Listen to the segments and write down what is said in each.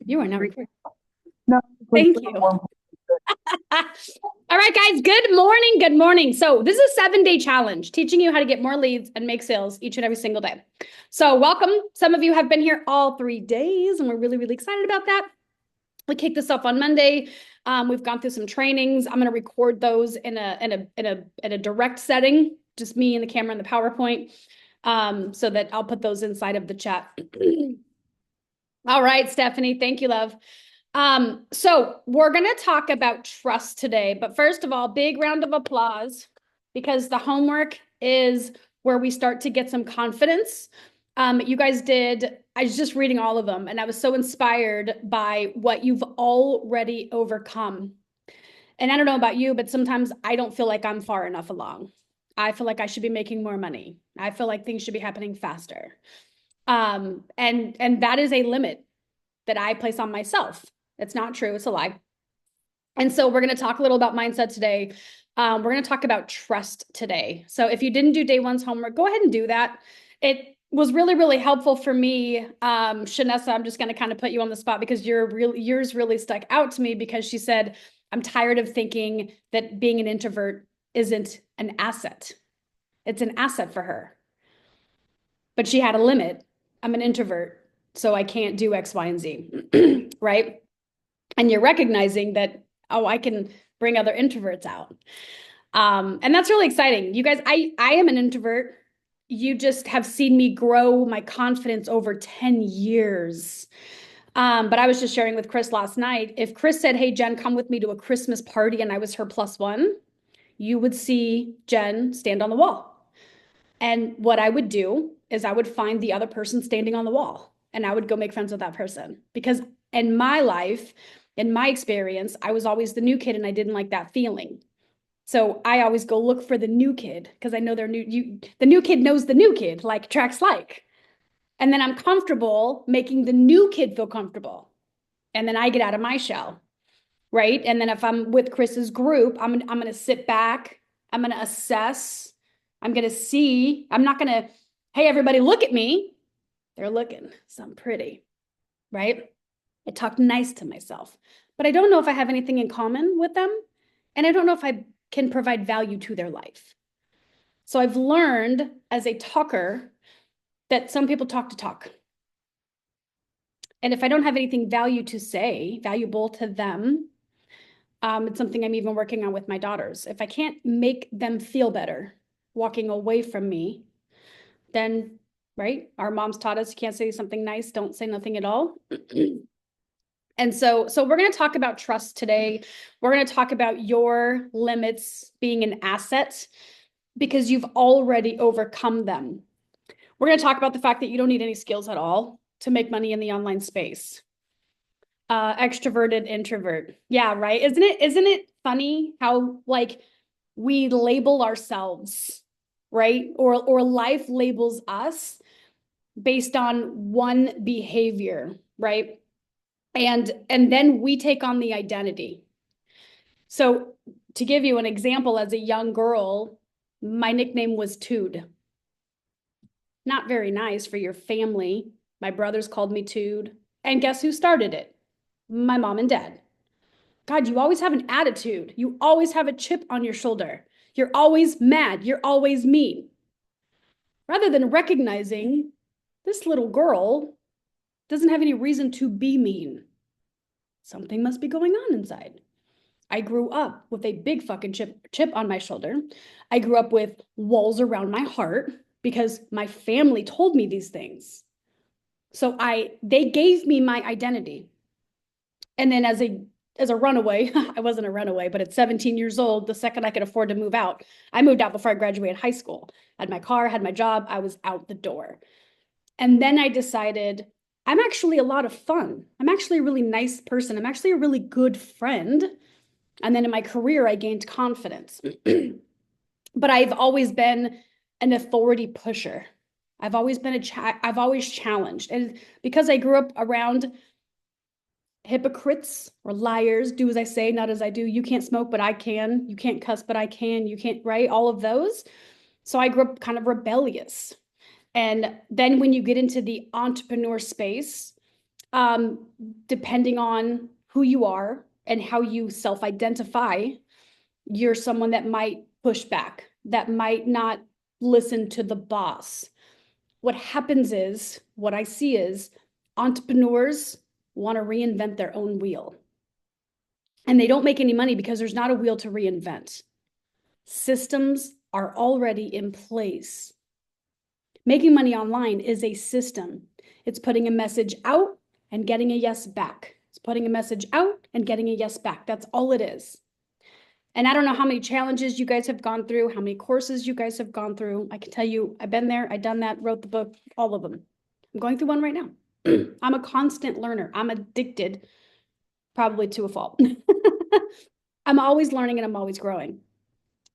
You are not recording. No, Thank you. All right, guys. Good morning. Good morning. So this is a 7-day challenge, teaching you how to get more leads and make sales each and every single day. So welcome. Some of you have been here all 3 days, and we're really, really excited about that. We kicked this off on Monday. We've gone through some trainings. I'm going to record those in a direct setting, just me and the camera and the PowerPoint, so that I'll put those inside of the chat. All right, Stephanie. Thank you, love. So we're going to talk about trust today, but first of all, big round of applause because the homework is where we start to get some confidence. You guys did, I was just reading all of them and I was so inspired by what you've already overcome. And I don't know about you, but sometimes I don't feel like I'm far enough along. I feel like I should be making more money. I feel like things should be happening faster. And that is a limit that I place on myself. It's not true. It's a lie. And so we're going to talk a little about mindset today. We're going to talk about trust today. So if you didn't do day one's homework, go ahead and do that. It was really, really helpful for me. Shanessa, I'm just going to kind of put you on the spot because yours really stuck out to me because she said, I'm tired of thinking that being an introvert isn't an asset. It's an asset for her. But she had a limit. I'm an introvert, so I can't do X, Y, and Z, right? And you're recognizing that, oh, I can bring other introverts out. And that's really exciting. You guys, I am an introvert. You just have seen me grow my confidence over 10 years. But I was just sharing with Chris last night. If Chris said, hey, Jen, come with me to a Christmas party, and I was her +1, you would see Jen stand on the wall. And what I would do is I would find the other person standing on the wall and I would go make friends with that person. Because in my life, in my experience, I was always the new kid and I didn't like that feeling. So I always go look for the new kid because I know they're new. The new kid knows the new kid, like attracts like. And then I'm comfortable making the new kid feel comfortable. And then I get out of my shell, right? And then if I'm with Chris's group, I'm going to sit back. I'm going to assess. I'm going to see. I'm not going to, hey, everybody, look at me. They're looking, so I'm pretty, right? I talk nice to myself, but I don't know if I have anything in common with them. And I don't know if I can provide value to their life. So I've learned as a talker that some people talk to talk. And if I don't have anything valuable to them, it's something I'm even working on with my daughters. If I can't make them feel better walking away from me, then, right? Our moms taught us you can't say something nice, don't say nothing at all. And so we're going to talk about trust today. We're going to talk about your limits being an asset because you've already overcome them. We're going to talk about the fact that you don't need any skills at all to make money in the online space. Extroverted, introvert. Yeah, right. Isn't it funny how like we label ourselves, right? Or life labels us based on one behavior, right? And then we take on the identity. So to give you an example, as a young girl, my nickname was Tude. Not very nice for your family. My brothers called me Tude. And guess who started it? My mom and dad. God, you always have an attitude. You always have a chip on your shoulder. You're always mad. You're always mean. Rather than recognizing this little girl doesn't have any reason to be mean. Something must be going on inside. I grew up with a big fucking chip on my shoulder. I grew up with walls around my heart because my family told me these things. So they gave me my identity. And then as a runaway, I wasn't a runaway, but at 17 years old, the second I could afford to move out, I moved out before I graduated high school. I had my car, had my job, I was out the door. And then I decided I'm actually a lot of fun. I'm actually a really nice person. I'm actually a really good friend. And then in my career, I gained confidence. But I've always been an authority pusher. I've always challenged. And because I grew up around hypocrites or liars, do as I say, not as I do. You can't smoke, but I can. You can't cuss, but I can. You can't, right? All of those. So I grew up kind of rebellious. And then when you get into the entrepreneur space, Depending on who you are and how you self-identify, you're someone that might push back, that might not listen to the boss. What happens is, what I see is entrepreneurs want to reinvent their own wheel. And they don't make any money because there's not a wheel to reinvent. Systems are already in place. Making money online is a system. It's putting a message out and getting a yes back. It's putting a message out and getting a yes back. That's all it is. And I don't know how many challenges you guys have gone through, how many courses you guys have gone through. I can tell you, I've been there, I've done that, wrote the book, all of them. I'm going through one right now. I'm a constant learner. I'm addicted, probably to a fault. I'm always learning and I'm always growing.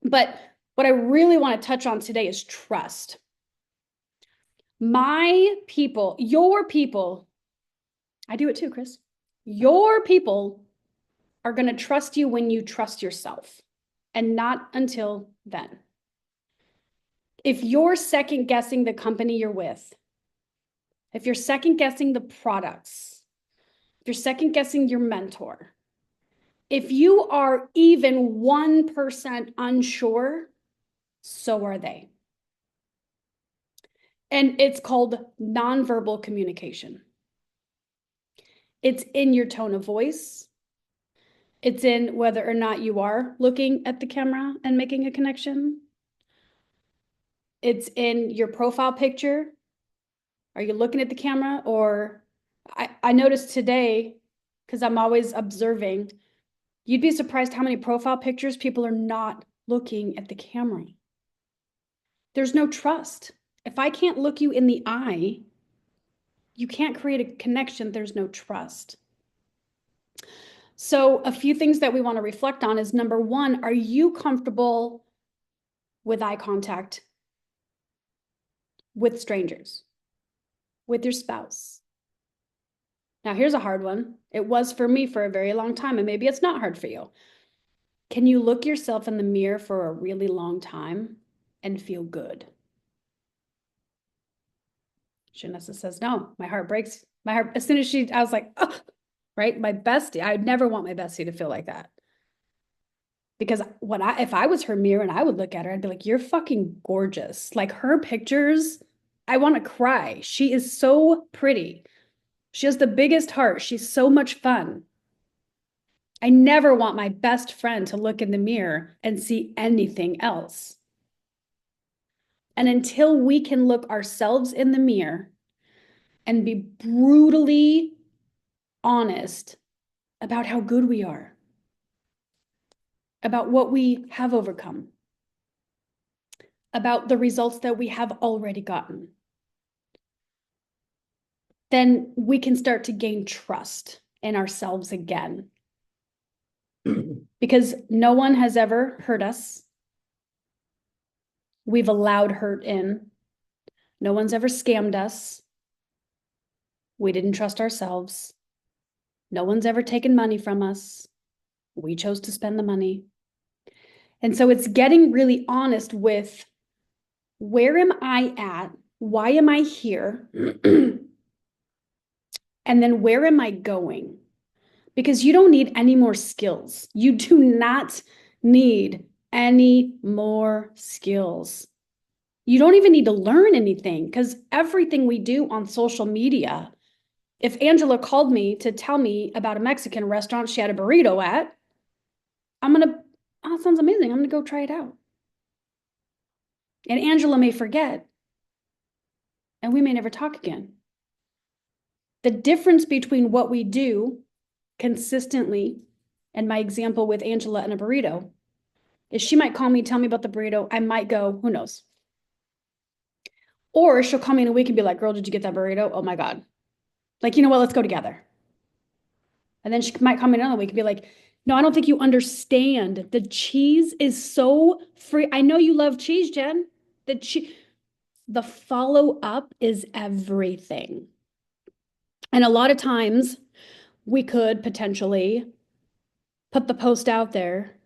But what I really want to touch on today is trust. My people, your people, I do it too, Chris. Your people are going to trust you when you trust yourself, and not until then. If you're second guessing the company you're with, if you're second guessing the products, if you're second guessing your mentor, if you are even 1% unsure, so are they. And it's called nonverbal communication. It's in your tone of voice. It's in whether or not you are looking at the camera and making a connection. It's in your profile picture. Are you looking at the camera? Or I noticed today, because I'm always observing, you'd be surprised how many profile pictures people are not looking at the camera. There's no trust. If I can't look you in the eye, you can't create a connection. There's no trust. So a few things that we want to reflect on is, number one, are you comfortable with eye contact with strangers, with your spouse? Now, here's a hard one. It was for me for a very long time, and maybe it's not hard for you. Can you look yourself in the mirror for a really long time and feel good? Shanessa says, no, my heart breaks. My heart, as soon as I was like, oh, right? My bestie, I would never want my bestie to feel like that. Because if I was her mirror and I would look at her, I'd be like, you're fucking gorgeous. Like, her pictures, I want to cry. She is so pretty. She has the biggest heart. She's so much fun. I never want my best friend to look in the mirror and see anything else. And until we can look ourselves in the mirror and be brutally honest about how good we are, about what we have overcome, about the results that we have already gotten, then we can start to gain trust in ourselves again. Because no one has ever hurt us. We've allowed hurt in. No one's ever scammed us. We didn't trust ourselves. No one's ever taken money from us. We chose to spend the money. And so it's getting really honest with, where am I at? Why am I here? And then where am I going? Because you don't need any more skills. You do not need any more skills. You don't even need to learn anything, because everything we do on social media, if Angela called me to tell me about a Mexican restaurant she had a burrito at, oh, that sounds amazing. I'm going to go try it out. And Angela may forget, and we may never talk again. The difference between what we do consistently, and my example with Angela and a burrito, is she might call me, tell me about the burrito. I might go, who knows? Or she'll call me in a week and be like, girl, did you get that burrito? Oh my God. Like, you know what? Let's go together. And then she might come in another week and be like, no, I don't think you understand. The cheese is so free. I know you love cheese, Jen. The follow-up is everything. And a lot of times we could potentially put the post out there,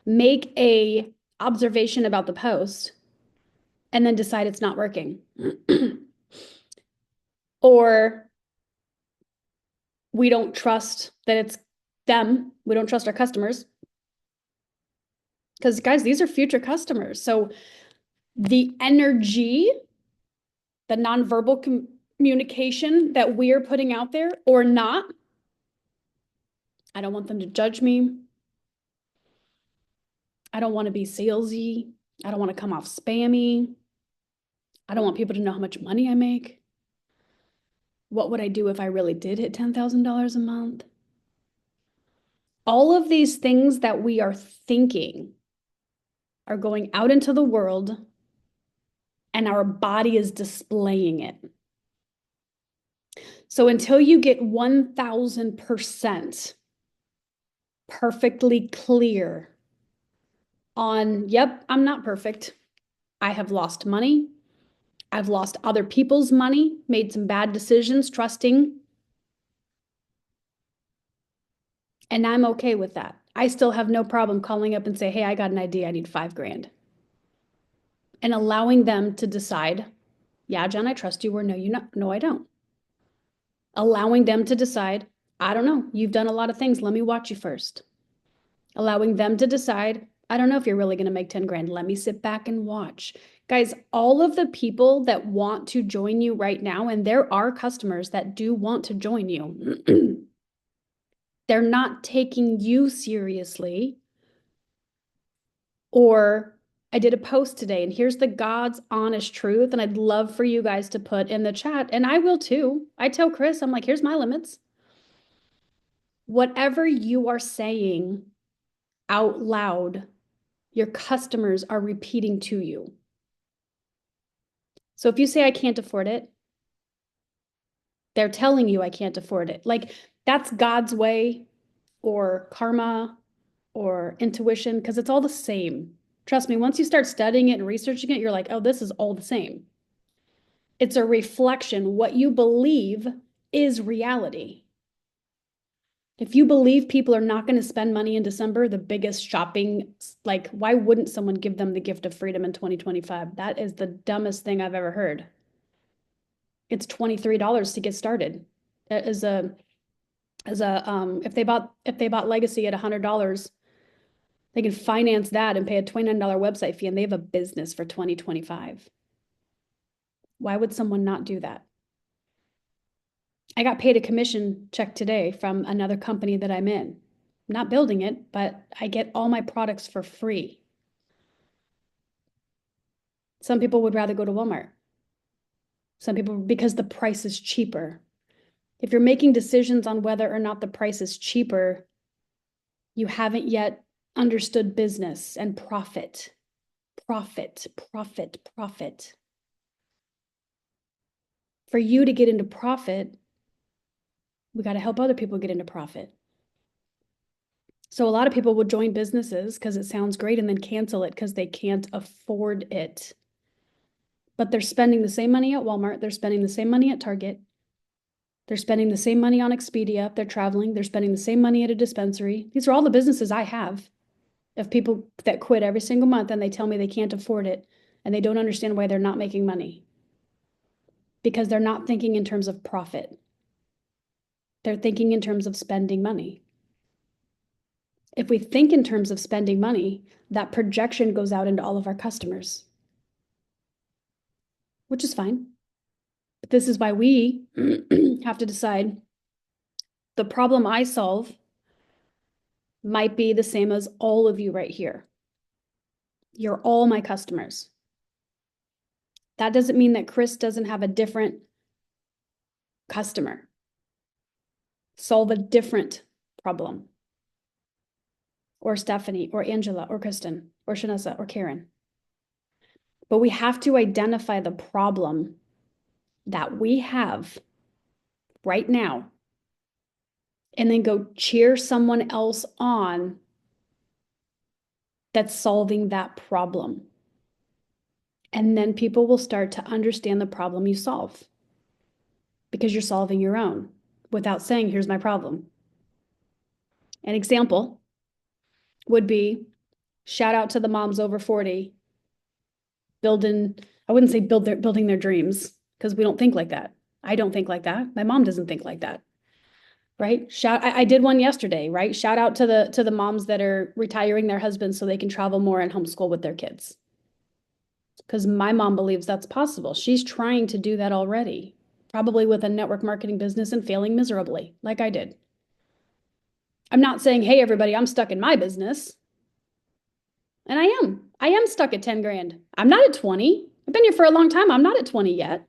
make a observation about the post, and then decide it's not working. Or We don't trust that it's them. We don't trust our customers. Because, guys, these are future customers. So the energy, the nonverbal communication that we're putting out there or not, I don't want them to judge me. I don't want to be salesy. I don't want to come off spammy. I don't want people to know how much money I make. What would I do if I really did hit $10,000 a month? All of these things that we are thinking are going out into the world, and our body is displaying it. So until you get 1000% perfectly clear on, yep, I'm not perfect. I have lost money. I've lost other people's money, made some bad decisions, trusting. And I'm okay with that. I still have no problem calling up and say, hey, I got an idea. I need $5,000. And allowing them to decide, yeah, Jen, I trust you, or no, no, I don't. Allowing them to decide, I don't know, you've done a lot of things. Let me watch you first. Allowing them to decide, I don't know if you're really going to make 10 grand. Let me sit back and watch. Guys, all of the people that want to join you right now, and there are customers that do want to join you, they're not taking you seriously. Or I did a post today, and here's the God's honest truth. And I'd love for you guys to put in the chat, and I will too. I tell Chris, I'm like, here's my limits. Whatever you are saying out loud, your customers are repeating to you. So if you say, I can't afford it, they're telling you I can't afford it. Like, that's God's way or karma or intuition, because it's all the same. Trust me, once you start studying it and researching it, you're like, oh, this is all the same. It's a reflection. What you believe is reality. If you believe people are not going to spend money in December, the biggest shopping, like, why wouldn't someone give them the gift of freedom in 2025? That is the dumbest thing I've ever heard. It's $23 to get started. That is if they bought Legacy at $100, they can finance that and pay a $29 website fee, and they have a business for 2025. Why would someone not do that? I got paid a commission check today from another company that I'm in. I'm not building it, but I get all my products for free. Some people would rather go to Walmart. Some people, because the price is cheaper. If you're making decisions on whether or not the price is cheaper, you haven't yet understood business and profit. Profit, profit, profit. For you to get into profit, we got to help other people get into profit. So a lot of people will join businesses because it sounds great and then cancel it because they can't afford it. But they're spending the same money at Walmart. They're spending the same money at Target. They're spending the same money on Expedia if they're traveling. They're spending the same money at a dispensary. These are all the businesses I have of people that quit every single month and they tell me they can't afford it and they don't understand why they're not making money. Because they're not thinking in terms of profit. They're thinking in terms of spending money. If we think in terms of spending money, that projection goes out into all of our customers, which is fine. But this is why we have to decide the problem I solve might be the same as all of you right here. You're all my customers. That doesn't mean that Chris doesn't have a different customer. Solve a different problem. Or Stephanie, or Angela, or Kristen, or Shanessa, or Karen. But we have to identify the problem that we have right now and then go cheer someone else on that's solving that problem. And then people will start to understand the problem you solve because you're solving your own without saying, here's my problem. An example would be shout out to the moms over 40 building, I wouldn't say building their dreams because we don't think like that. I don't think like that. My mom doesn't think like that. right? I did one yesterday, right? Shout out to the moms that are retiring their husbands so they can travel more and homeschool with their kids. Because my mom believes that's possible. She's trying to do that already, probably with a network marketing business and failing miserably, like I did. I'm not saying, hey, everybody, I'm stuck in my business. And I am. I am stuck at 10 grand. I'm not at 20. I've been here for a long time. I'm not at 20 yet.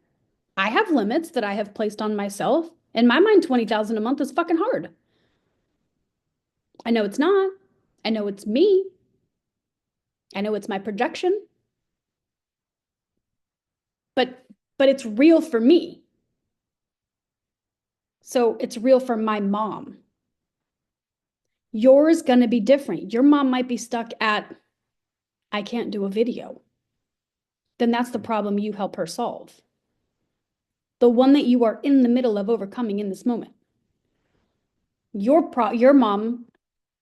I have limits that I have placed on myself. In my mind, 20,000 a month is fucking hard. I know it's not. I know it's me. I know it's my projection. But it's real for me. So it's real for my mom. Yours going to be different. Your mom might be stuck at, I can't do a video. Then that's the problem you help her solve. The one that you are in the middle of overcoming in this moment. Your mom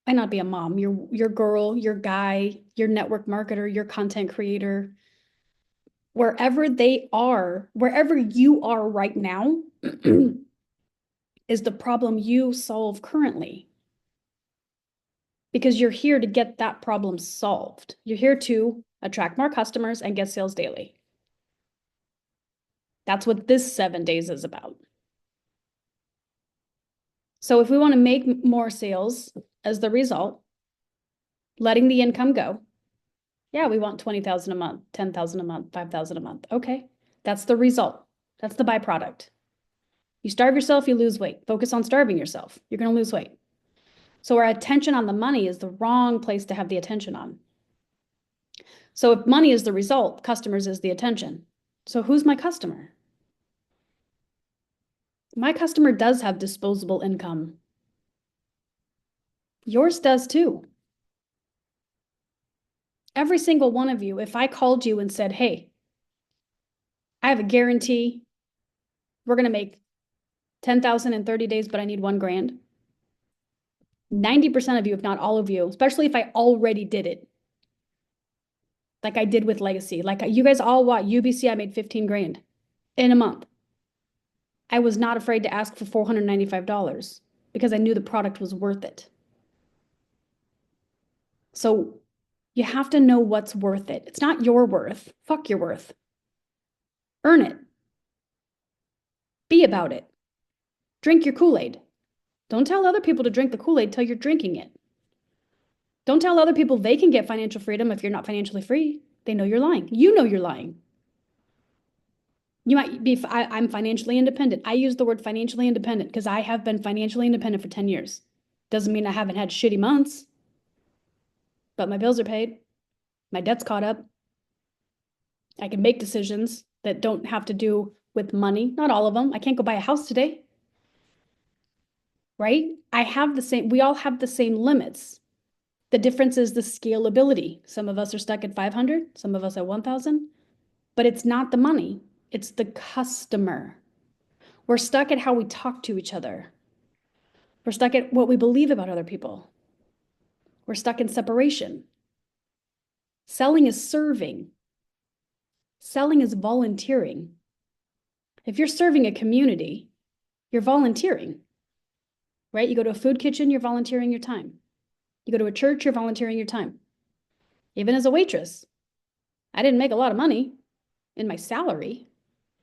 might not be a mom, your girl, your guy, your network marketer, your content creator, wherever they are, wherever you are right now, is the problem you solve currently. Because you're here to get that problem solved. You're here to attract more customers and get sales daily. That's what this 7 days is about. So if we want to make more sales as the result, letting the income go, yeah, we want 20,000 a month, 10,000 a month, 5,000 a month. Okay, that's the result. That's the byproduct. You starve yourself, you lose weight. Focus on starving yourself. You're going to lose weight. So our attention on the money is the wrong place to have the attention on. So if money is the result, customers is the attention. So who's my customer? My customer does have disposable income. Yours does too. Every single one of you, if I called you and said, hey, I have a guarantee we're going to make 10,000 in 30 days, but I need 1 grand. 90% of you, if not all of you, especially if I already did it, like I did with Legacy, like you guys all watch UBC, I made 15 grand in a month. I was not afraid to ask for $495 because I knew the product was worth it. So you have to know what's worth it. It's not your worth. Fuck your worth. Earn it. Be about it. Drink your Kool-Aid. Don't tell other people to drink the Kool-Aid till you're drinking it. Don't tell other people they can get financial freedom if you're not financially free. They know you're lying. You know you're lying. You might be, I'm financially independent. I use the word financially independent because I have been financially independent for 10 years. Doesn't mean I haven't had shitty months, but my bills are paid. My debt's caught up. I can make decisions that don't have to do with money. Not all of them. I can't go buy a house today. Right? We all have the same limits. The difference is the scalability. Some of us are stuck at 500, some of us at 1,000, but it's not the money. It's the customer. We're stuck at how we talk to each other. We're stuck at what we believe about other people. We're stuck in separation. Selling is serving. Selling is volunteering. If you're serving a community, you're volunteering, right? You go to a food kitchen, you're volunteering your time. You go to a church, you're volunteering your time. Even as a waitress, I didn't make a lot of money in my salary,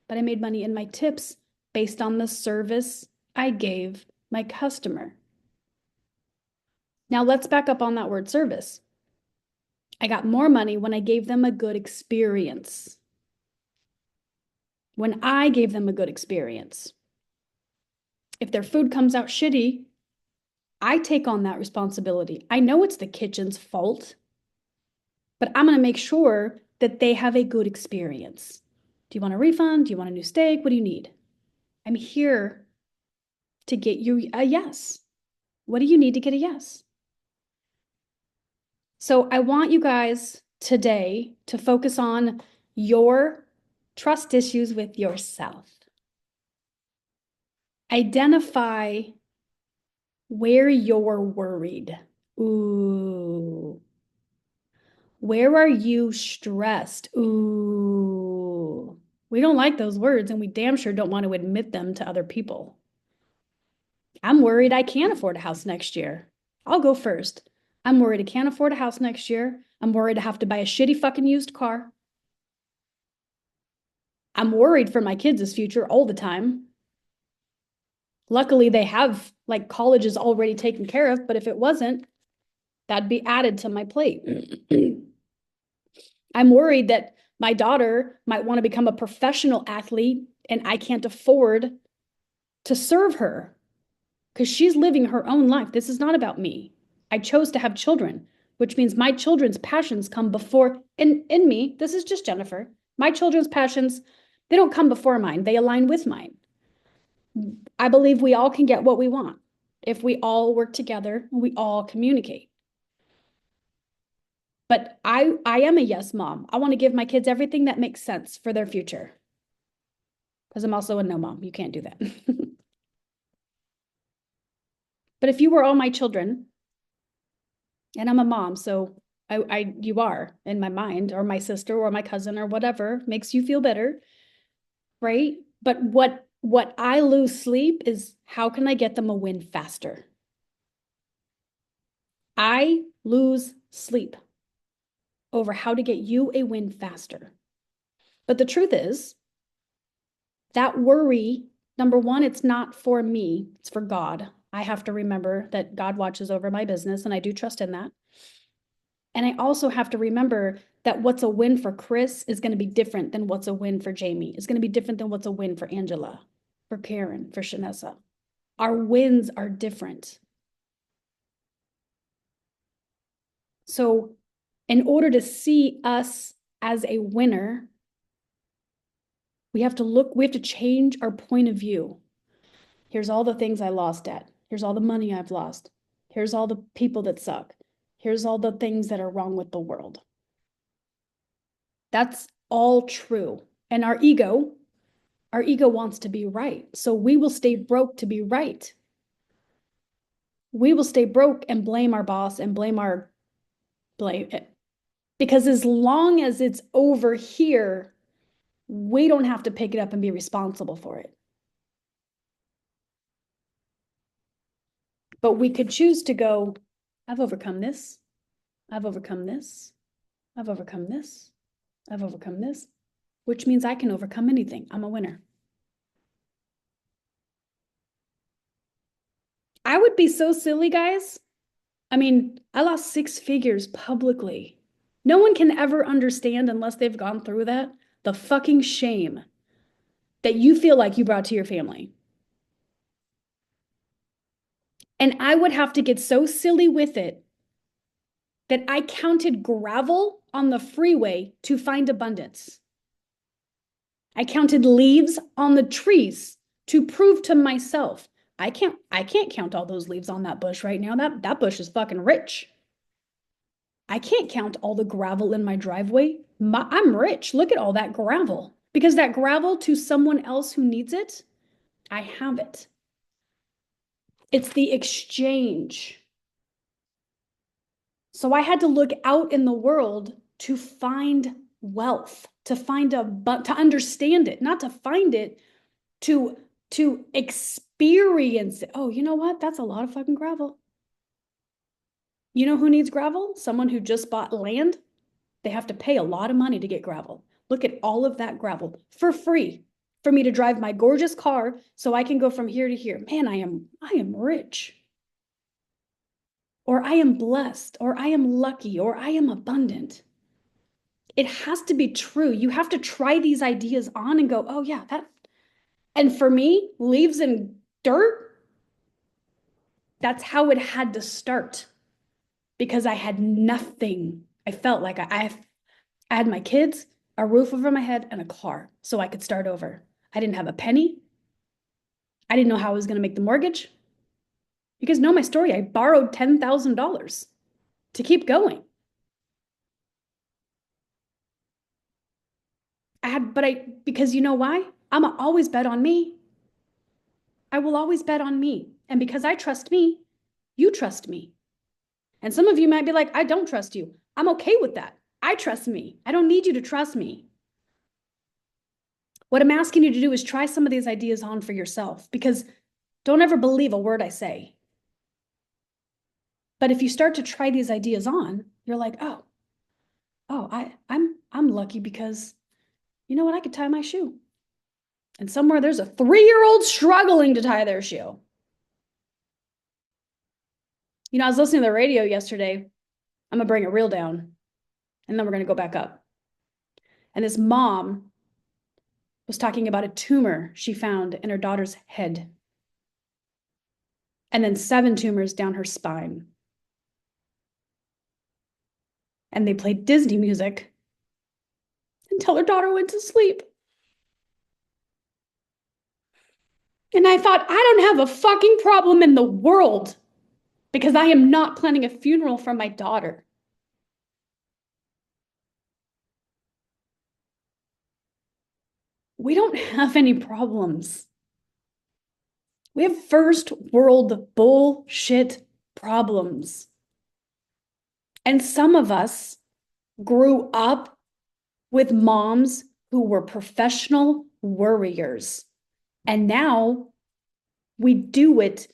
but I made money in my tips based on the service I gave my customer. Now let's back up on that word service. I got more money when I gave them a good experience. When I gave them a good experience. If their food comes out shitty, I take on that responsibility. I know it's the kitchen's fault, but I'm going to make sure that they have a good experience. Do you want a refund? Do you want a new steak? What do you need? I'm here to get you a yes. What do you need to get a yes? So I want you guys today to focus on your trust issues with yourself. Identify where you're worried. Ooh. Where are you stressed? Ooh. We don't like those words and we damn sure don't want to admit them to other people. I'm worried I can't afford a house next year. I'll go first. I'm worried I can't afford a house next year. I'm worried I have to buy a shitty fucking used car. I'm worried for my kids' future all the time. Luckily, they have like colleges already taken care of, but if it wasn't, that'd be added to my plate. I'm worried that my daughter might want to become a professional athlete and I can't afford to serve her because she's living her own life. This is not about me. I chose to have children, which means my children's passions come before in me. This is just Jennifer. My children's passions, they don't come before mine. They align with mine. I believe we all can get what we want if we all work together and we all communicate. But I am a yes mom. I want to give my kids everything that makes sense for their future. Because I'm also a no mom. You can't do that. But if you were all my children, and I'm a mom, so you are in my mind, or my sister or my cousin or whatever makes you feel better, right? But what I lose sleep is how can I get them a win faster? I lose sleep over how to get you a win faster. But the truth is that worry, number one, it's not for me, it's for God. I have to remember that God watches over my business, and I do trust in that. And I also have to remember that what's a win for Chris is going to be different than what's a win for Jamie. It's going to be different than what's a win for Angela, for Karen, for Shanessa. Our wins are different. So in order to see us as a winner, we have to change our point of view. Here's all the things I lost at. Here's all the money I've lost. Here's all the people that suck. Here's all the things that are wrong with the world. That's all true. And our ego wants to be right. So we will stay broke to be right. We will stay broke and blame our boss and blame it. Because as long as it's over here, we don't have to pick it up and be responsible for it. But we could choose to go, I've overcome this. I've overcome this. I've overcome this. I've overcome this, which means I can overcome anything. I'm a winner. I would be so silly, guys. I mean, I lost 6 figures publicly. No one can ever understand unless they've gone through that, the fucking shame that you feel like you brought to your family. And I would have to get so silly with it that I counted gravel on the freeway to find abundance. I counted leaves on the trees to prove to myself, I can't count all those leaves on that bush right now. That bush is fucking rich. I can't count all the gravel in my driveway. I'm rich. Look at all that gravel. Because that gravel to someone else who needs it, I have it. It's the exchange. So I had to look out in the world to find wealth, to understand it, not to find it, to experience it. Oh, you know what? That's a lot of fucking gravel. You know who needs gravel? Someone who just bought land. They have to pay a lot of money to get gravel. Look at all of that gravel for free for me to drive my gorgeous car so I can go from here to here. Man, I am rich. Or I am blessed, or I am lucky, or I am abundant. It has to be true. You have to try these ideas on and go, oh yeah, that. And for me, leaves and dirt, that's how it had to start because I had nothing. I felt like I had my kids, a roof over my head, and a car so I could start over. I didn't have a penny. I didn't know how I was going to make the mortgage. You guys know my story. I borrowed $10,000 to keep going. Because you know why? I'm always bet on me. I will always bet on me. And because I trust me, you trust me. And some of you might be like, I don't trust you. I'm okay with that. I trust me. I don't need you to trust me. What I'm asking you to do is try some of these ideas on for yourself because Don't ever believe a word I say. But if you start to try these ideas on, you're like, oh, I'm lucky because you know what? I could tie my shoe. And somewhere there's a 3-year-old struggling to tie their shoe. You know, I was listening to the radio yesterday. I'm gonna bring it real down, and then we're gonna go back up. And this mom was talking about a tumor she found in her daughter's head, and then 7 tumors down her spine. And they played Disney music until her daughter went to sleep. And I thought, I don't have a fucking problem in the world because I am not planning a funeral for my daughter. We don't have any problems. We have first world bullshit problems. And some of us grew up with moms who were professional worriers. And now we do it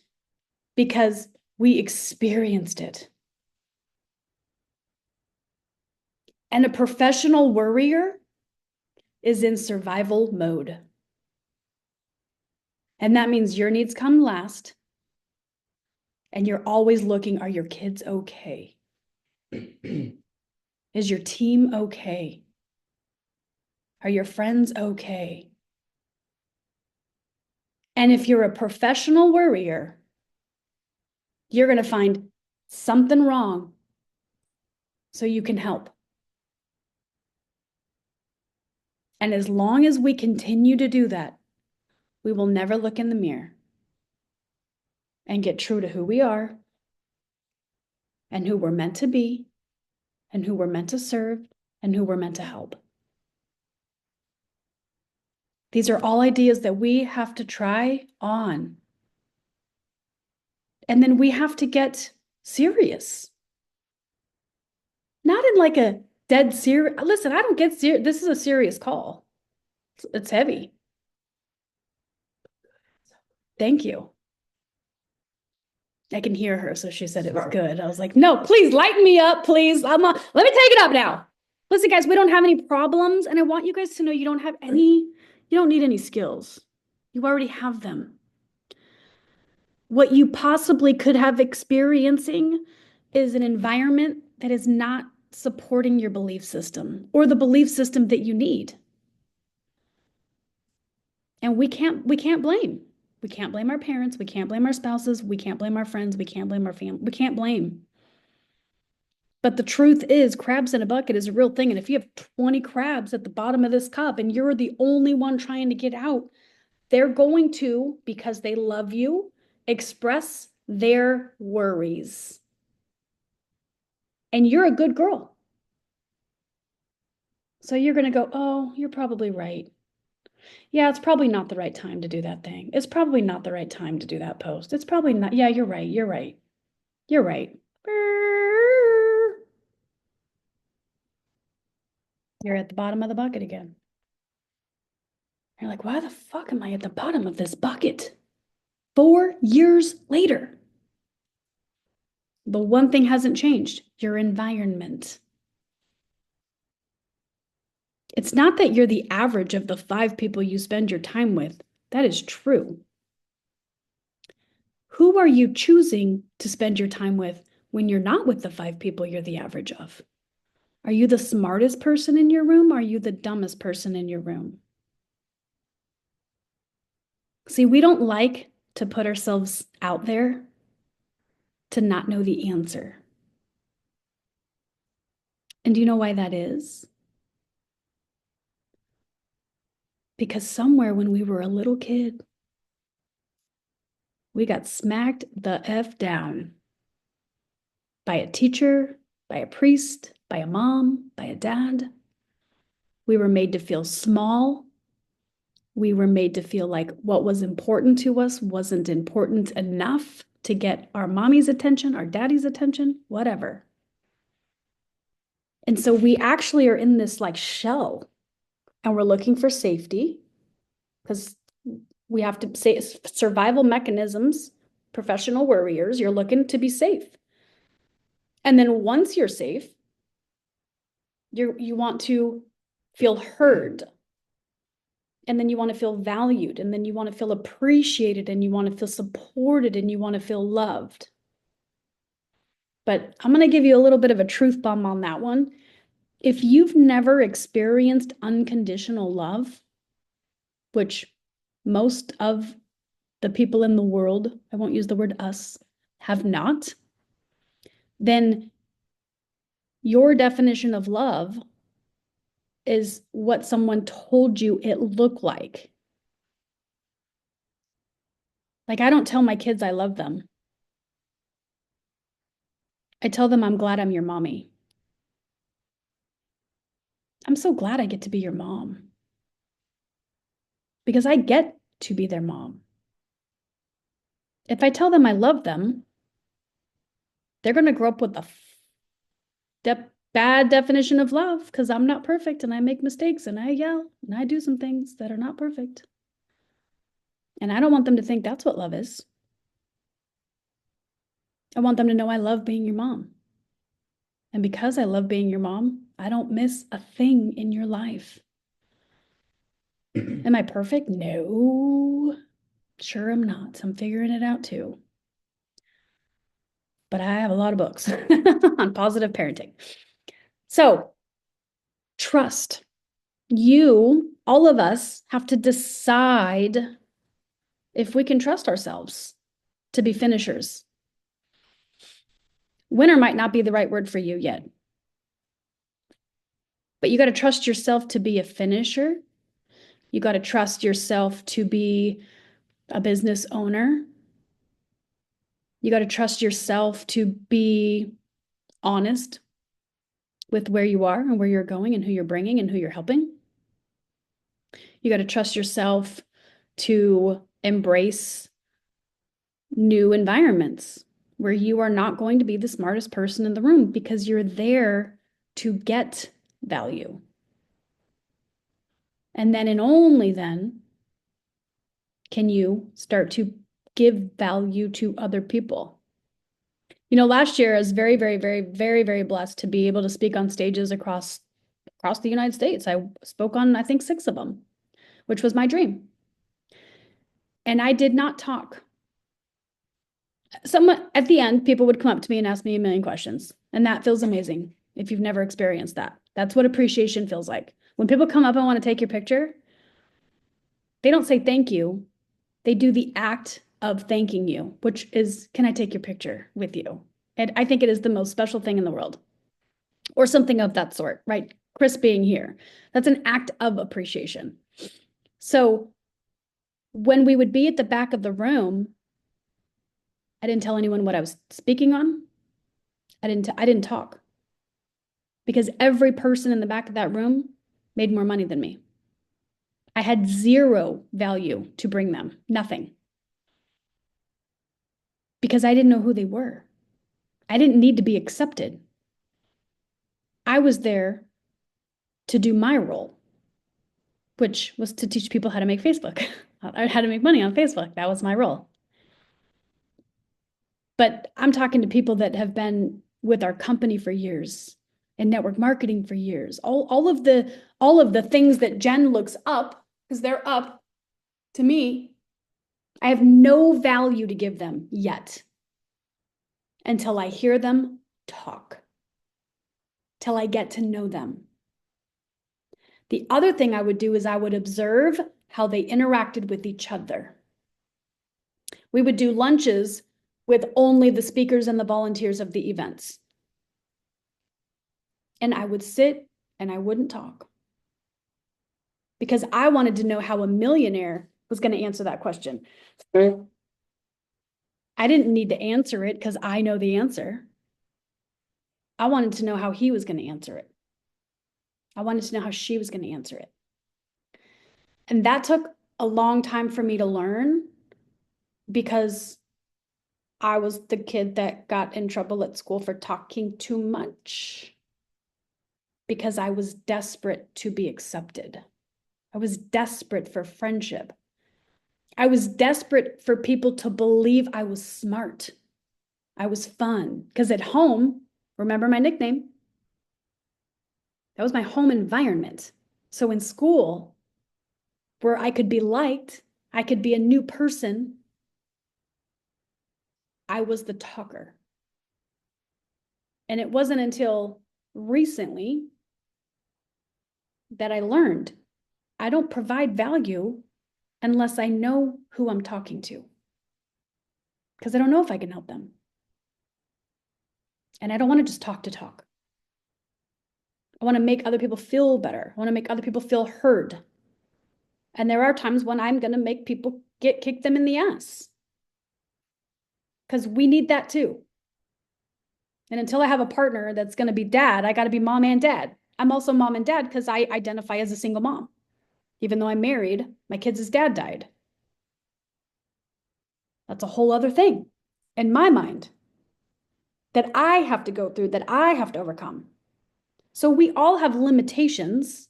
because we experienced it. And a professional worrier is in survival mode. And that means your needs come last. And you're always looking, are your kids okay? Is your team okay? Are your friends okay? And if you're a professional worrier, you're going to find something wrong so you can help. And as long as we continue to do that, we will never look in the mirror and get true to who we are and who we're meant to be and who we're meant to serve and who we're meant to help. These are all ideas that we have to try on. And then we have to get serious. Not in like a dead serious. Listen, I don't get serious. This is a serious call. It's heavy. Thank you. I can hear her, so she said it was good. I was like, no, please lighten me up, please. Let me take it up now. Listen, guys, we don't have any problems, and I want you guys to know you don't need any skills. You already have them. What you possibly could have experiencing is an environment that is not supporting your belief system or the belief system that you need. And we can't blame. We can't blame our parents. We can't blame our spouses. We can't blame our friends. We can't blame our family. We can't blame. But the truth is, crabs in a bucket is a real thing. And if you have 20 crabs at the bottom of this cup and you're the only one trying to get out, they're going to, because they love you, express their worries. And you're a good girl. So you're going to go, oh, you're probably right. Yeah, it's probably not the right time to do that thing. It's probably not the right time to do that post. It's probably not. Yeah, you're right. You're right. You're right. You're at the bottom of the bucket again. You're like, why the fuck am I at the bottom of this bucket? 4 years later. The one thing hasn't changed, your environment. It's not that you're the average of the 5 people you spend your time with. That is true. Who are you choosing to spend your time with when you're not with the 5 people you're the average of? Are you the smartest person in your room? Or are you the dumbest person in your room? See, we don't like to put ourselves out there to not know the answer. And do you know why that is? Because somewhere when we were a little kid, we got smacked the F down by a teacher, by a priest, by a mom, by a dad. We were made to feel small. We were made to feel like what was important to us wasn't important enough to get our mommy's attention, our daddy's attention, whatever. And so we actually are in this like shell and we're looking for safety because We have to say survival mechanisms, professional warriors, you're looking to be safe. And then once you're safe, you want to feel heard. And then you want to feel valued, and then you want to feel appreciated, and you want to feel supported, and you want to feel loved. But I'm going to give you a little bit of a truth bomb on that one. If you've never experienced unconditional love, which most of the people in the world, I won't use the word us, have not, then your definition of love is what someone told you it looked like. Like, I don't tell my kids I love them. I tell them I'm glad I'm your mommy. I'm so glad I get to be your mom. Because I get to be their mom. If I tell them I love them, they're going to grow up with a bad definition of love because I'm not perfect and I make mistakes and I yell and I do some things that are not perfect. And I don't want them to think that's what love is. I want them to know I love being your mom. And because I love being your mom, I don't miss a thing in your life. Am I perfect? No. Sure, I'm not. I'm figuring it out too. But I have a lot of books on positive parenting. So, trust. You, all of us, have to decide if we can trust ourselves to be finishers. Winner might not be the right word for you yet. But you got to trust yourself to be a finisher. You got to trust yourself to be a business owner. You got to trust yourself to be honest with where you are and where you're going and who you're bringing and who you're helping. You got to trust yourself to embrace new environments where you are not going to be the smartest person in the room because you're there to get value. And then and only then can you start to give value to other people. You know, last year I was very, very, very, very, very blessed to be able to speak on stages across the United States. I spoke on, I think, 6 of them, which was my dream. And I did not talk. Someone at the end, people would come up to me and ask me a million questions. And that feels amazing if you've never experienced that. That's what appreciation feels like. When people come up and want to take your picture, they don't say thank you. They do the act of thanking you, which is, can I take your picture with you? And I think it is the most special thing in the world, or something of that sort, right? Chris being here, that's an act of appreciation. So when we would be at the back of the room, I didn't tell anyone what I was speaking on. I didn't talk because every person in the back of that room made more money than me. I had zero value to bring them, nothing. Because I didn't know who they were. I didn't need to be accepted. I was there to do my role, which was to teach people how to make Facebook, how to make money on Facebook. That was my role. But I'm talking to people that have been with our company for years and network marketing for years. All of the things that Jen looks up, because they're up to me, I have no value to give them yet until I hear them talk, till I get to know them. The other thing I would do is I would observe how they interacted with each other. We would do lunches with only the speakers and the volunteers of the events. And I would sit and I wouldn't talk because I wanted to know how a millionaire was going to answer that question. I didn't need to answer it because I know the answer. I wanted to know how he was going to answer it. I wanted to know how she was going to answer it. And that took a long time for me to learn because I was the kid that got in trouble at school for talking too much because I was desperate to be accepted. I was desperate for friendship. I was desperate for people to believe I was smart. I was fun. Because at home, remember my nickname? That was my home environment. So in school, where I could be liked, I could be a new person, I was the talker. And it wasn't until recently that I learned I don't provide value unless I know who I'm talking to. Because I don't know if I can help them. And I don't want to just talk to talk. I want to make other people feel better. I want to make other people feel heard. And there are times when I'm going to make people kick them in the ass. Because we need that too. And until I have a partner that's going to be dad, I got to be mom and dad. I'm also mom and dad because I identify as a single mom. Even though I'm married, my kids' dad died. That's a whole other thing in my mind that I have to go through, that I have to overcome. So we all have limitations.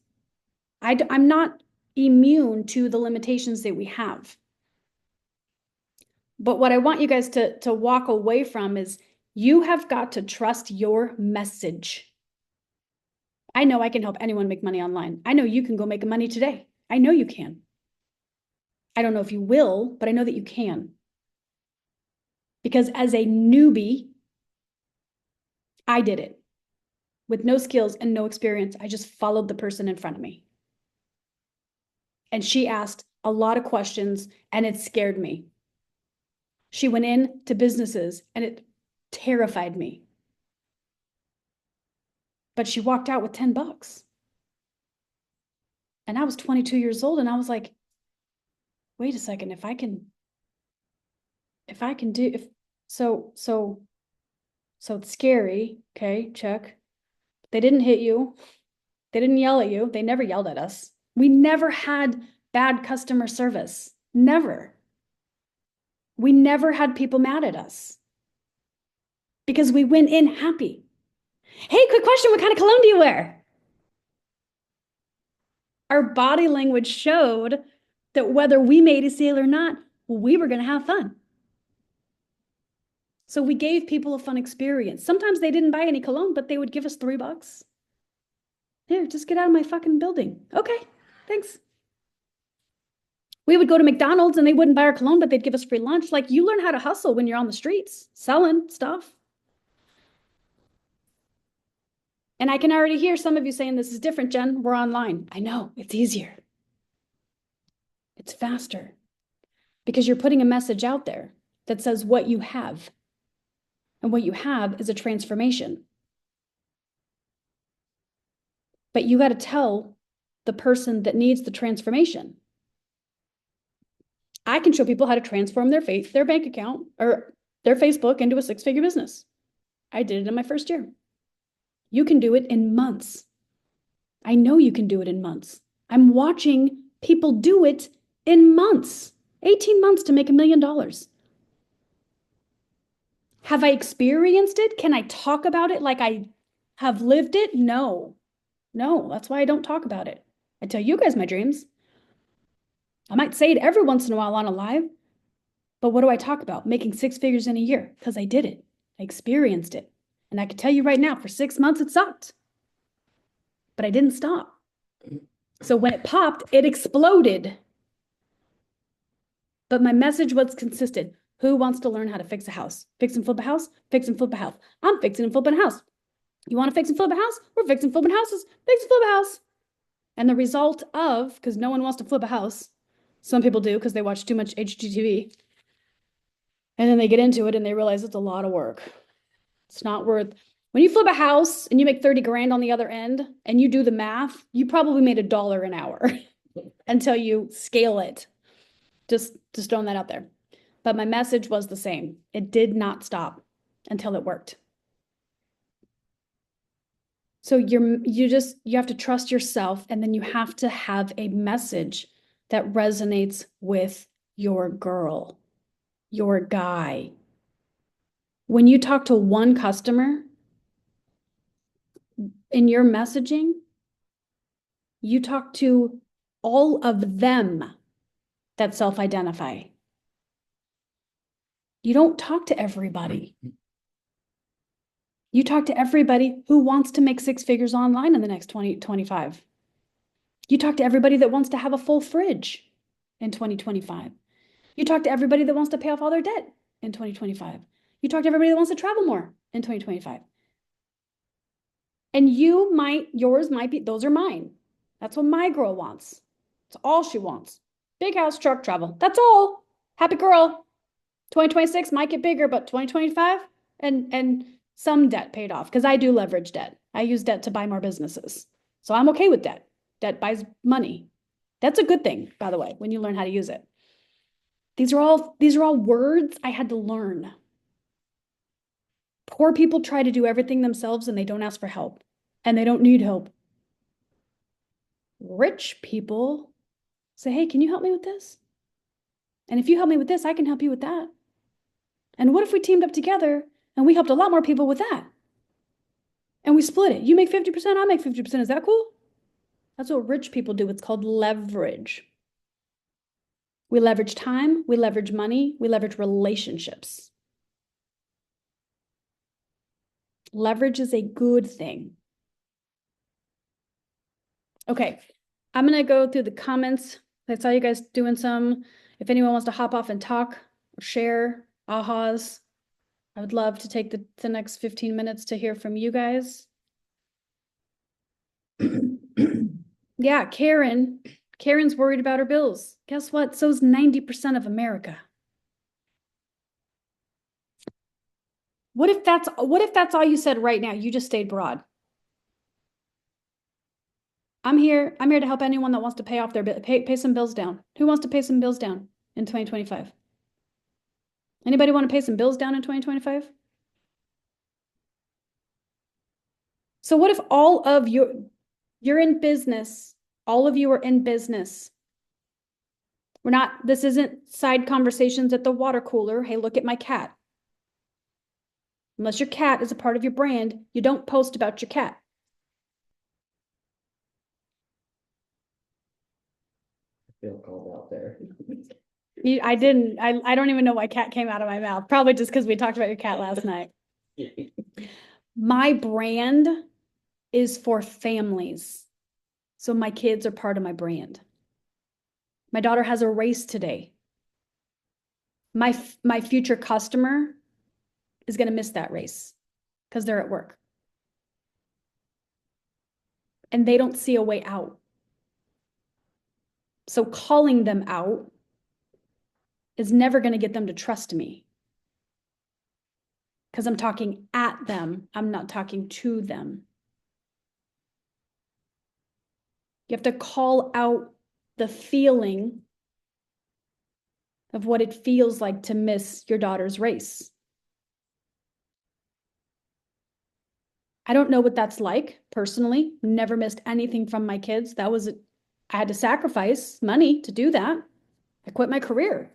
I'm not immune to the limitations that we have. But what I want you guys to walk away from is you have got to trust your message. I know I can help anyone make money online. I know you can go make money today. I know you can. I don't know if you will, but I know that you can. Because as a newbie, I did it with no skills and no experience. I just followed the person in front of me. And she asked a lot of questions and it scared me. She went into businesses and it terrified me. But she walked out with $10. And I was 22 years old and I was like, wait a second, so it's scary. Okay, check. They didn't hit you. They didn't yell at you. They never yelled at us. We never had bad customer service. Never. We never had people mad at us because we went in happy. Hey, quick question. What kind of cologne do you wear? Our body language showed that whether we made a sale or not, we were going to have fun. So we gave people a fun experience. Sometimes they didn't buy any cologne, but they would give us $3. Here, just get out of my fucking building. Okay, thanks. We would go to McDonald's and they wouldn't buy our cologne, but they'd give us free lunch. Like, you learn how to hustle when you're on the streets selling stuff. And I can already hear some of you saying, this is different, Jen. We're online. I know, it's easier. It's faster because you're putting a message out there that says what you have. And what you have is a transformation. But you got to tell the person that needs the transformation. I can show people how to transform their bank account or their Facebook into a 6-figure business. I did it in my first year. You can do it in months. I know you can do it in months. I'm watching people do it in months, 18 months to make $1 million. Have I experienced it? Can I talk about it like I have lived it? No, that's why I don't talk about it. I tell you guys my dreams. I might say it every once in a while on a live, but what do I talk about? Making 6 figures in a year because I did it. I experienced it. And I can tell you right now, for 6 months, it sucked, but I didn't stop. So when it popped, it exploded. But my message was consistent. Who wants to learn how to fix a house? Fix and flip a house? Fix and flip a house. I'm fixing and flipping a house. You want to fix and flip a house? We're fixing and flipping houses. Fix and flip a house. And the result of, because no one wants to flip a house, some people do because they watch too much HGTV. And then they get into it and they realize it's a lot of work. It's not worth. When you flip a house and you make 30 grand on the other end and you do the math, you probably made $1 an hour until you scale it. Just throwing that out there. But my message was the same. It did not stop until it worked. So you have to trust yourself, and then you have to have a message that resonates with your girl, your guy. When you talk to one customer in your messaging, you talk to all of them. that self-identify. You don't talk to everybody. You talk to everybody who wants to make 6 figures online in the next 2025. You talk to everybody that wants to have a full fridge in 2025. You talk to everybody that wants to pay off all their debt in 2025. You talk to everybody that wants to travel more in 2025. And yours might be, those are mine. That's what my girl wants. That's all she wants. Big house, truck, travel. That's all. Happy girl. 2026 might get bigger, but 2025 and some debt paid off because I do leverage debt. I use debt to buy more businesses. So I'm okay with debt. Debt buys money. That's a good thing, by the way, when you learn how to use it. These are all words I had to learn. Poor people try to do everything themselves and they don't ask for help and they don't need help. Rich people say, hey, can you help me with this? And if you help me with this, I can help you with that. And what if we teamed up together and we helped a lot more people with that? And we split it. You make 50%, I make 50%. Is that cool? That's what rich people do. It's called leverage. We leverage time, we leverage money, we leverage relationships. Leverage is a good thing. Okay, I'm going to go through the comments. I saw you guys doing some. If anyone wants to hop off and talk or share ahas, I would love to take the next 15 minutes to hear from you guys. Yeah, Karen's worried about her bills. Guess what? So's 90% of America. What if that's all you said right now? You just stayed broad. I'm here to help anyone that wants to pay off their pay some bills down. Who wants to pay some bills down in 2025? Anybody want to pay some bills down in 2025? So what if all of you're in business, all of you are in business. This isn't side conversations at the water cooler. Hey, look at my cat. Unless your cat is a part of your brand, you don't post about your cat. I feel called out there. I didn't. I don't even know why cat came out of my mouth. Probably just because we talked about your cat last night. My brand is for families. So my kids are part of my brand. My daughter has a race today. My future customer is going to miss that race because they're at work. And they don't see a way out. So calling them out is never going to get them to trust me. Because I'm talking at them, I'm not talking to them. You have to call out the feeling of what it feels like to miss your daughter's race. I don't know what that's like personally. Never missed anything from my kids. I had to sacrifice money to do that. I quit my career.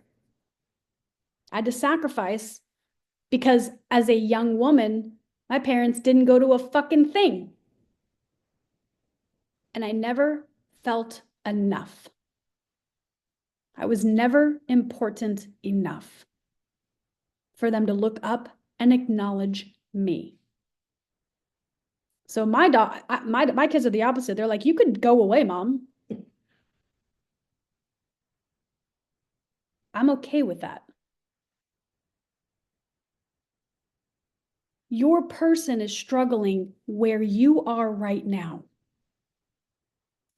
I had to sacrifice because as a young woman, my parents didn't go to a fucking thing. And I never felt enough. I was never important enough for them to look up and acknowledge me. So my kids are the opposite. They're like, you could go away, mom. I'm okay with that. Your person is struggling where you are right now.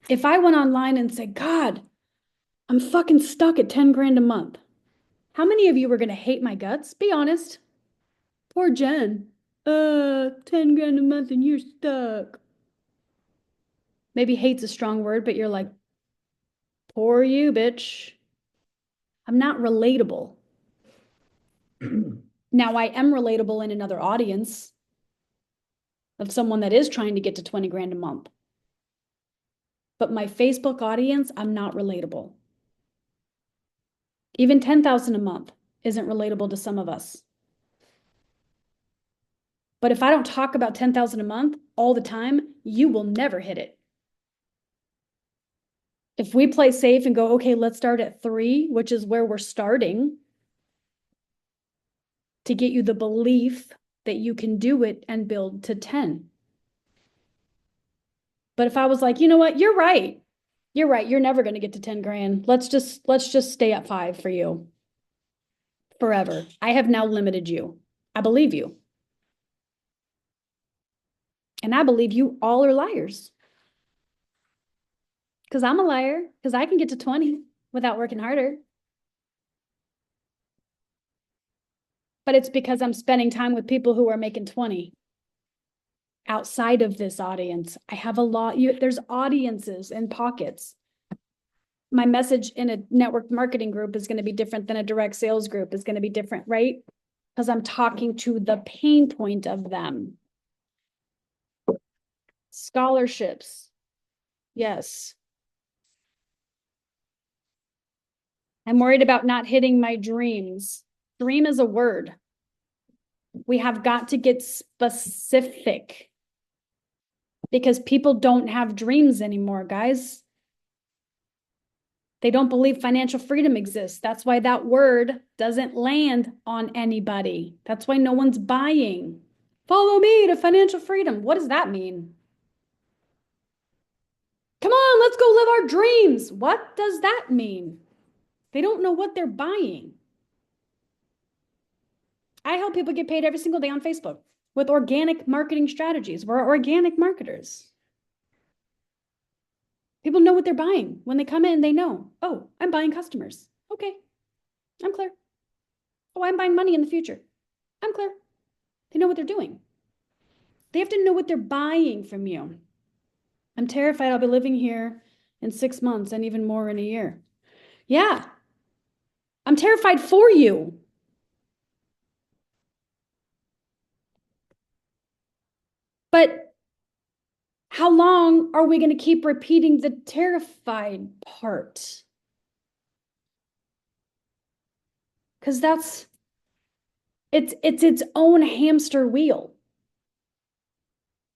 If I went online and said, God, I'm fucking stuck at 10 grand a month. How many of you were going to hate my guts? Be honest. Poor Jen. 10 grand a month and you're stuck. Maybe hate's a strong word, but you're like, poor you, bitch. I'm not relatable. Now I am relatable in another audience of someone that is trying to get to 20 grand a month. But my Facebook audience, I'm not relatable. Even 10,000 a month isn't relatable to some of us. But if I don't talk about 10,000 a month all the time, you will never hit it. If we play safe and go, okay, let's start at 3, which is where we're starting, to get you the belief that you can do it and build to 10. But if I was like, you know what, you're right. You're right. You're never going to get to 10 grand. Let's just stay at 5 for you forever. I have now limited you. I believe you. And I believe you all are liars. Because I'm a liar, because I can get to 20 without working harder. But it's because I'm spending time with people who are making 20. Outside of this audience, I have a lot, there's audiences and pockets. My message in a network marketing group is going to be different than a direct sales group is going to be different, right? Because I'm talking to the pain point of them. Scholarships. Yes. I'm worried about not hitting my dreams. Dream is a word. We have got to get specific because people don't have dreams anymore, guys. They don't believe financial freedom exists. That's why that word doesn't land on anybody. That's why no one's buying. Follow me to financial freedom. What does that mean? Come on, let's go live our dreams. What does that mean? They don't know what they're buying. I help people get paid every single day on Facebook with organic marketing strategies. We're organic marketers. People know what they're buying. When they come in, they know, oh, I'm buying customers. Okay, I'm clear. Oh, I'm buying money in the future. I'm clear. They know what they're doing. They have to know what they're buying from you. I'm terrified I'll be living here in 6 months and even more in a year. Yeah, I'm terrified for you. But how long are we going to keep repeating the terrified part? Because it's its own hamster wheel.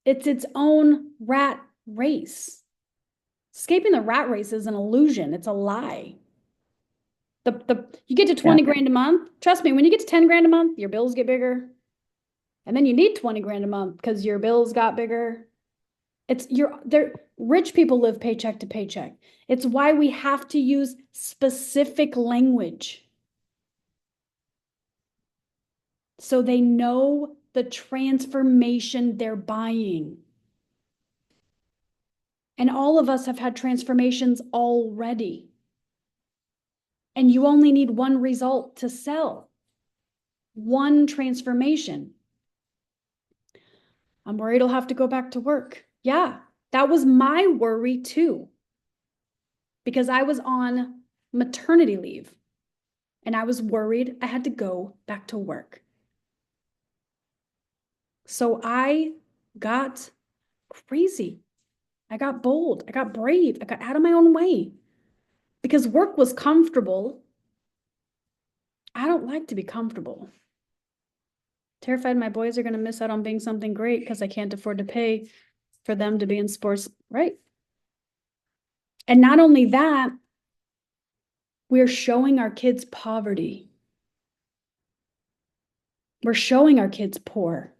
It's its own rat race. Escaping the rat race is an illusion. It's a lie. You get to 20 grand a month. Trust me, when you get to 10 grand a month, your bills get bigger. And then you need 20 grand a month because your bills got bigger. Rich people live paycheck to paycheck. It's why we have to use specific language. So they know the transformation they're buying. And all of us have had transformations already. And you only need one result to sell. One transformation. I'm worried I'll have to go back to work. Yeah, that was my worry too. Because I was on maternity leave. And I was worried I had to go back to work. So I got crazy. I got bold. I got brave. I got out of my own way. Because work was comfortable. I don't like to be comfortable. Terrified my boys are going to miss out on being something great because I can't afford to pay for them to be in sports, right? And not only that, we're showing our kids poverty. We're showing our kids poor.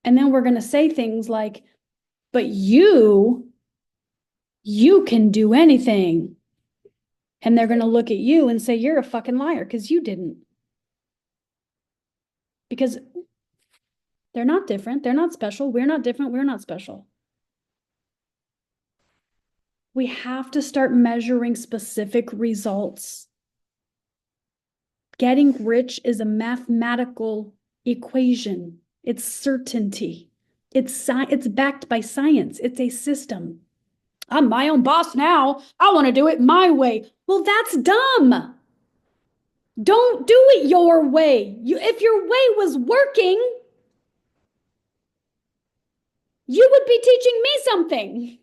And then we're going to say things like, but you can do anything. And they're going to look at you and say, you're a fucking liar because you didn't. Because they're not different. They're not special. We're not different. We're not special. We have to start measuring specific results. Getting rich is a mathematical equation. It's certainty. It's backed by science. It's a system. I'm my own boss now. I want to do it my way. Well, that's dumb. Don't do it your way. If your way was working, you would be teaching me something.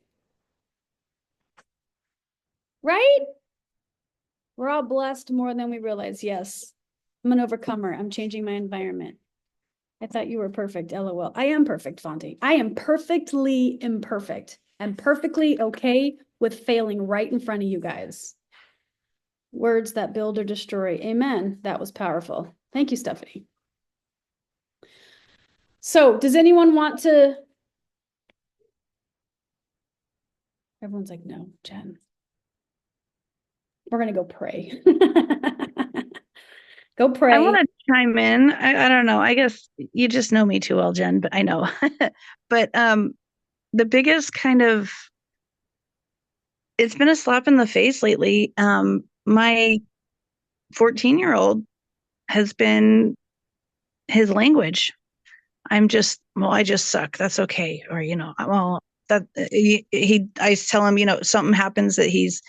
Right? We're all blessed more than we realize. Yes. I'm an overcomer. I'm changing my environment. I thought you were perfect. LOL. I am perfect, Fonte. I am perfectly imperfect. and perfectly okay with failing right in front of you guys. Words that build or destroy. Amen. That was powerful. Thank you, Stephanie. So does anyone want to? Everyone's like, no, Jen. We're going to go pray. Go pray. I want to chime in. I don't know. I guess you just know me too well, Jen, but I know. But the biggest kind of, it's been a slap in the face lately. My 14-year-old has been his language. I just suck. That's okay. Or, well, that I tell him, something happens that he's,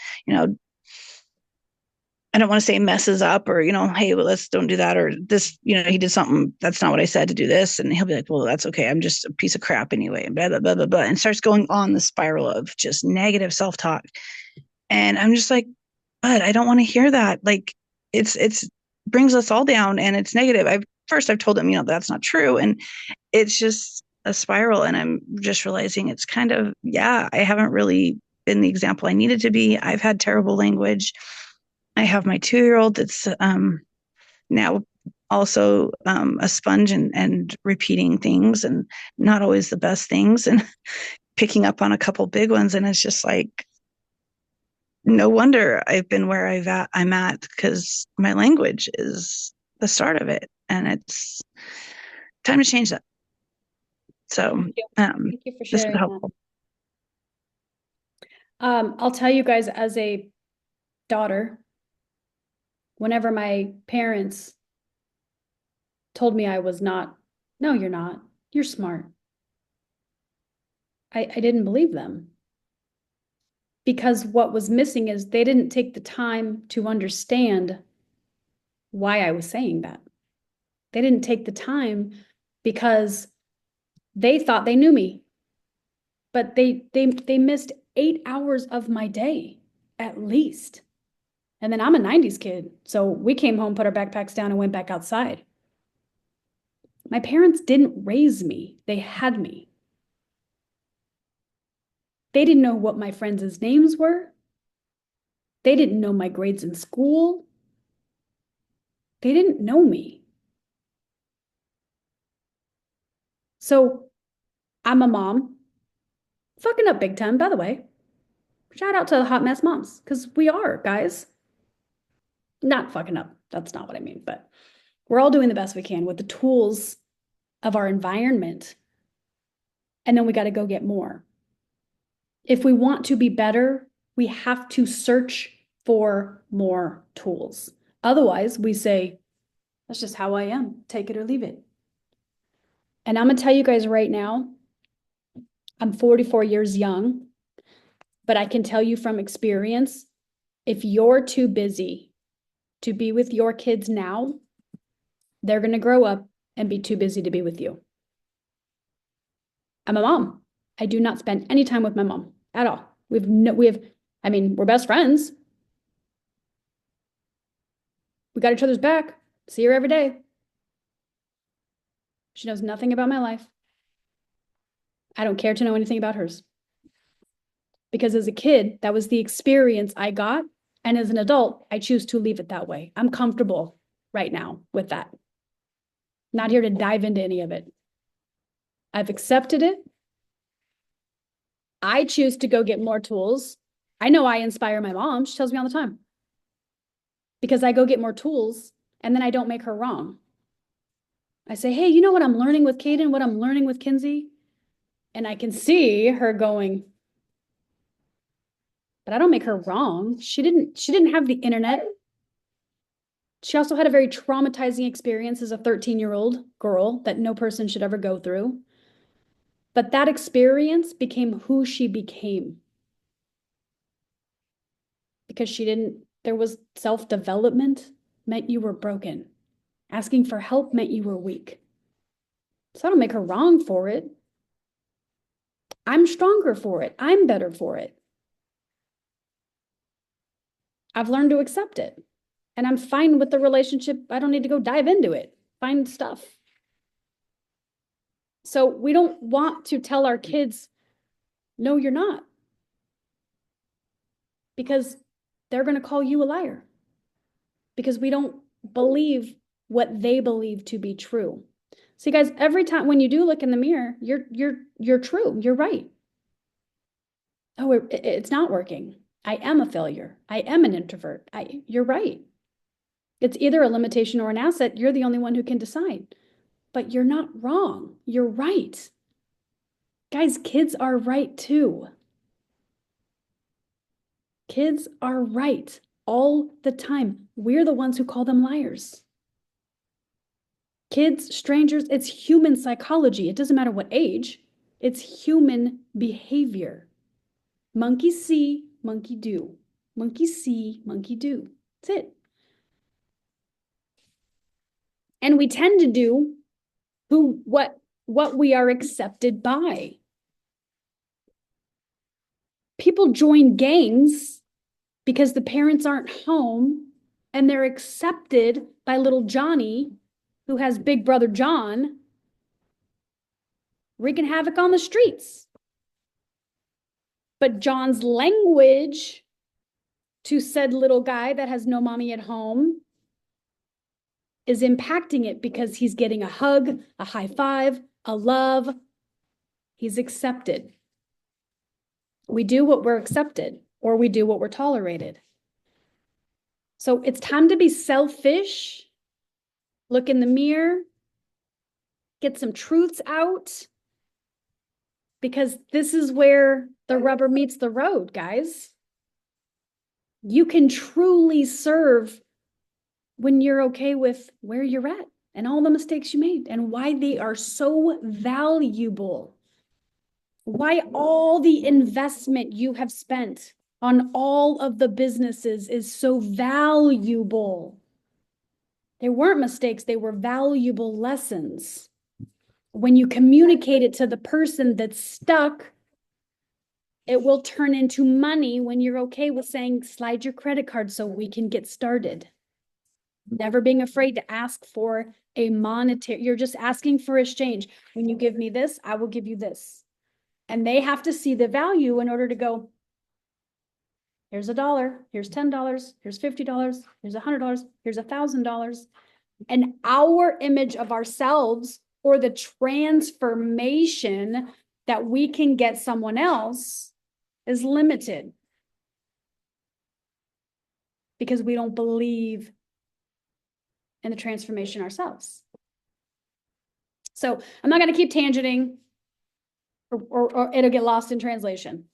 I don't want to say messes up or, hey, well, let's don't do that. Or this, he did something. That's not what I said to do this. And he'll be like, well, that's okay. I'm just a piece of crap anyway. And blah, blah, blah, blah, blah. And starts going on the spiral of just negative self-talk. And I'm just like, but I don't want to hear that. Like it's brings us all down and it's negative. I've told him, that's not true. And it's just a spiral. And I'm just realizing it's kind of, I haven't really been the example I needed to be. I've had terrible language. I have my 2-year-old that's now also a sponge and repeating things and not always the best things and picking up on a couple big ones. And it's just like, no wonder I've been where I'm at because my language is the start of it. And it's time to change that. So Thank you for sharing. This is helpful. I'll tell you guys, as a daughter, whenever my parents told me I was not, no, you're not, you're smart, I didn't believe them. Because what was missing is they didn't take the time to understand why I was saying that. They didn't take the time because they thought they knew me. But they missed 8 hours of my day, at least. And then I'm a 90s kid. So we came home, put our backpacks down, and went back outside. My parents didn't raise me. They had me. They didn't know what my friends' names were. They didn't know my grades in school. They didn't know me. So I'm a mom. Fucking up big time, by the way. Shout out to the hot mess moms, because we are, guys. Not fucking up. That's not what I mean, but we're all doing the best we can with the tools of our environment. And then we got to go get more. If we want to be better, we have to search for more tools. Otherwise, we say, that's just how I am. Take it or leave it. And I'm going to tell you guys right now, I'm 44 years young, but I can tell you from experience, if you're too busy to be with your kids now, they're going to grow up and be too busy to be with you. I'm a mom. I do not spend any time with my mom at all. We're best friends. We got each other's back. See her every day. She knows nothing about my life. I don't care to know anything about hers. Because as a kid, that was the experience I got. And as an adult, I choose to leave it that way. I'm comfortable right now with that. Not here to dive into any of it. I've accepted it. I choose to go get more tools. I know I inspire my mom. She tells me all the time. Because I go get more tools and then I don't make her wrong. I say, hey, you know what I'm learning with Kaden, what I'm learning with Kinsey? And I can see her going, but I don't make her wrong. She didn't have the internet. She also had a very traumatizing experience as a 13-year-old girl that no person should ever go through. But that experience became who she became. Because there was self-development meant you were broken. Asking for help meant you were weak. So I don't make her wrong for it. I'm stronger for it. I'm better for it. I've learned to accept it. And I'm fine with the relationship. I don't need to go dive into it. Find stuff. So we don't want to tell our kids No, you're not. Because they're going to call you a liar. Because we don't believe what they believe to be true. See, guys, every time when you do look in the mirror, you're true. You're right. Oh, it's not working. I am a failure. I am an introvert. You're right. It's either a limitation or an asset. You're the only one who can decide. But you're not wrong. You're right. Guys, kids are right too. Kids are right all the time. We're the ones who call them liars. Kids, strangers, it's human psychology. It doesn't matter what age. It's human behavior. Monkey see, monkey do. Monkey see, monkey do. That's it. And we tend to do what we are accepted by. People join gangs because the parents aren't home and they're accepted by little Johnny, who has Big Brother John, wreaking havoc on the streets. But John's language to said little guy that has no mommy at home is impacting it because he's getting a hug, a high five, a love. He's accepted. We do what we're accepted, or we do what we're tolerated. So it's time to be selfish, look in the mirror, get some truths out, because this is where the rubber meets the road, guys. You can truly serve when you're okay with where you're at and all the mistakes you made and why they are so valuable. Why all the investment you have spent on all of the businesses is so valuable. They weren't mistakes, they were valuable lessons. When you communicate it to the person that's stuck, it will turn into money when you're okay with saying, slide your credit card so we can get started. Never being afraid to ask for a monetary, you're just asking for exchange. When you give me this, I will give you this. And they have to see the value in order to go, here's $1, here's $10, here's $50, here's $100, here's $1,000. And our image of ourselves or the transformation that we can get someone else is limited because we don't believe in the transformation ourselves. So I'm not going to keep tangenting or it'll get lost in translation.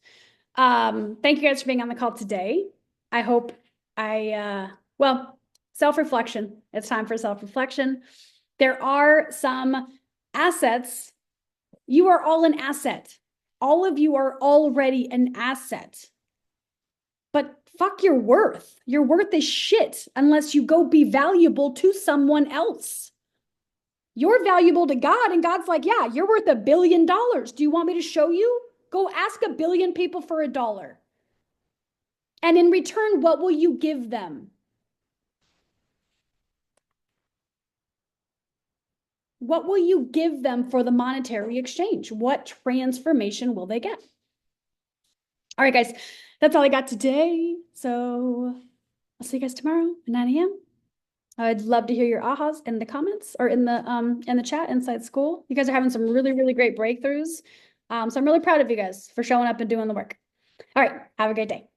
Thank you guys for being on the call today. I hope well, self-reflection. It's time for self-reflection. There are some assets. You are all an asset. All of you are already an asset. But fuck your worth. Your worth is shit unless you go be valuable to someone else. You're valuable to God, and God's like, yeah, you're worth $1 billion. Do you want me to show you? Go ask 1 billion people for $1. And in return, what will you give them? What will you give them for the monetary exchange? What transformation will they get? All right, guys, that's all I got today. So I'll see you guys tomorrow at 9 a.m. I'd love to hear your ahas in the comments or in the chat inside school. You guys are having some really, really great breakthroughs. So I'm really proud of you guys for showing up and doing the work. All right, have a great day.